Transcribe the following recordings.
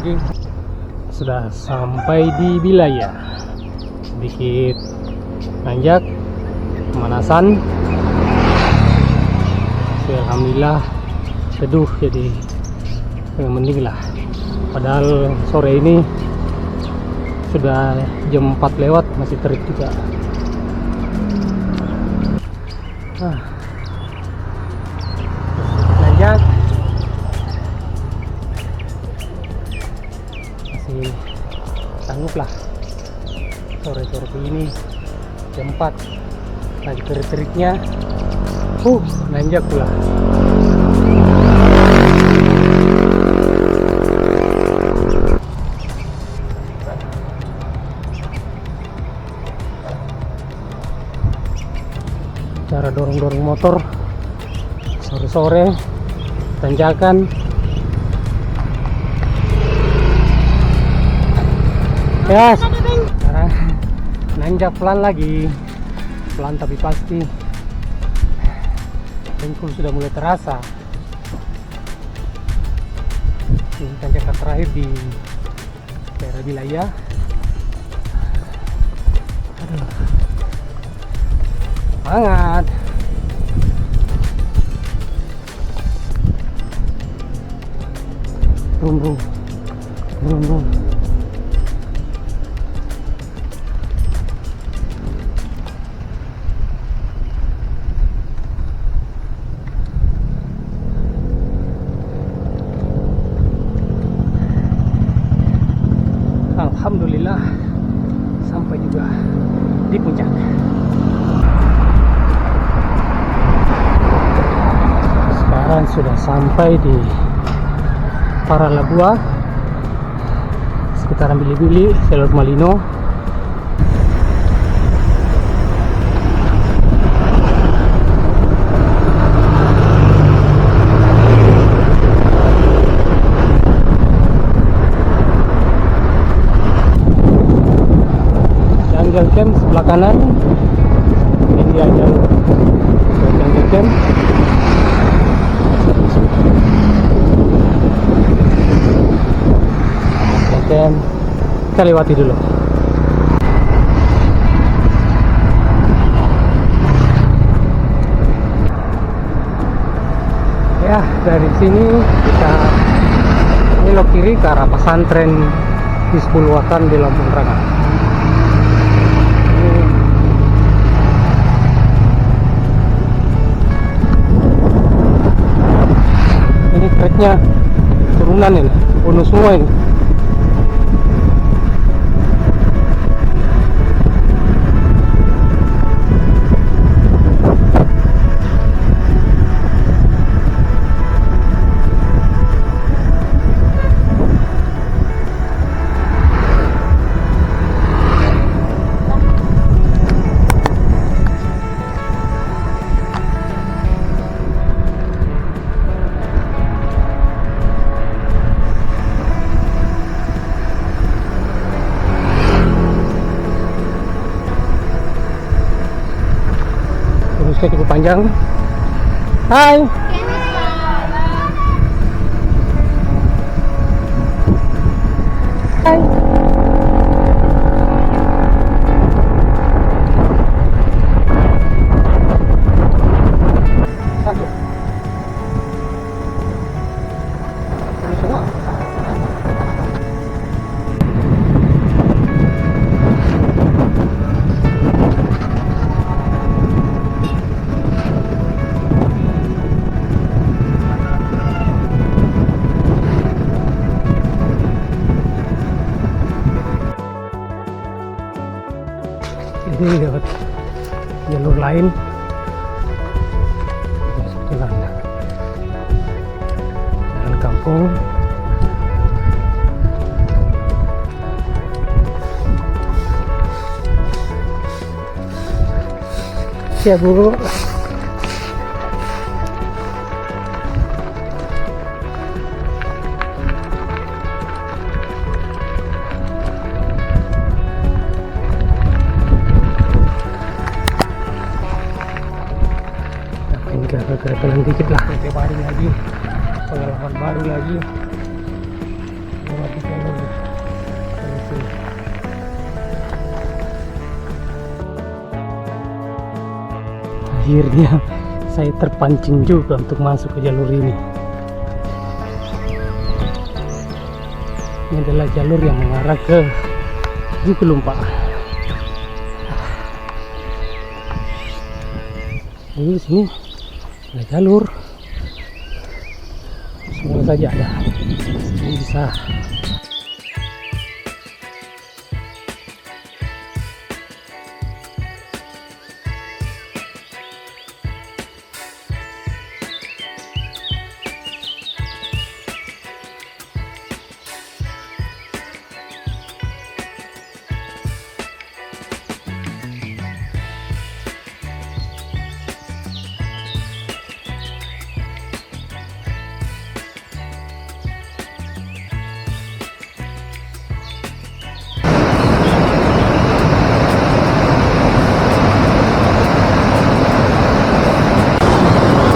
lagi. Sudah sampai di Bilaya. Sedikit nanjak, pemanasan. Alhamdulillah teduh, jadi yang penting lah. Padahal sore ini sudah jam 4 lewat, masih terik juga. Nanjak, masih sanggup lah. Sore-sore begini jam 4 lagi terik-teriknya. Nanjak pula. Cara dorong-dorong motor sore-sore, tanjakan. Ya, sekarang nanjak pelan lagi, pelan tapi pasti. Dengkul sudah mulai terasa. Ini tanjakan terakhir di daerah Bilaya. Aduh, semangat. Brum brum, brum brum. Alhamdulillah sampai juga di puncak. Sekarang sudah sampai di Paralabua, sekitaran Bili-Bili, jalur Malino. Jungle Camp sebelah kanan, ini dia jalur Jungle Camp. Dan kita lewati dulu. Ya, dari sini kita belok kiri ke arah pesantren Hizbul Wathan di Lampung Rangan. Ini treknya turunan ini, bonus semua ini. Cukup panjang. Hai. Hai. Ini lewat jalur lain. Jalan kampung. Ya Bu. Tenang dikit lah, baru lagi, pengalaman baru lagi. Akhirnya saya terpancing juga untuk masuk ke jalur ini. Ini adalah jalur yang mengarah ke Jukulumpa. Jadi di sini ada jalur, semua saja ada. Ini bisa.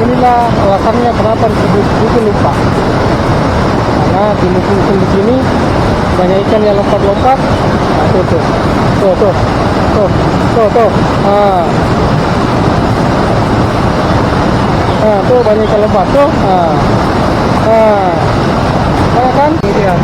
Inilah alasannya kenapa disebut Jukulumpa, karena di musim di sini banyak ikan yang lompat-lompat. Nah, tuh. Tuh banyak ikan lompat tuh. Banyak kan? Ini dia.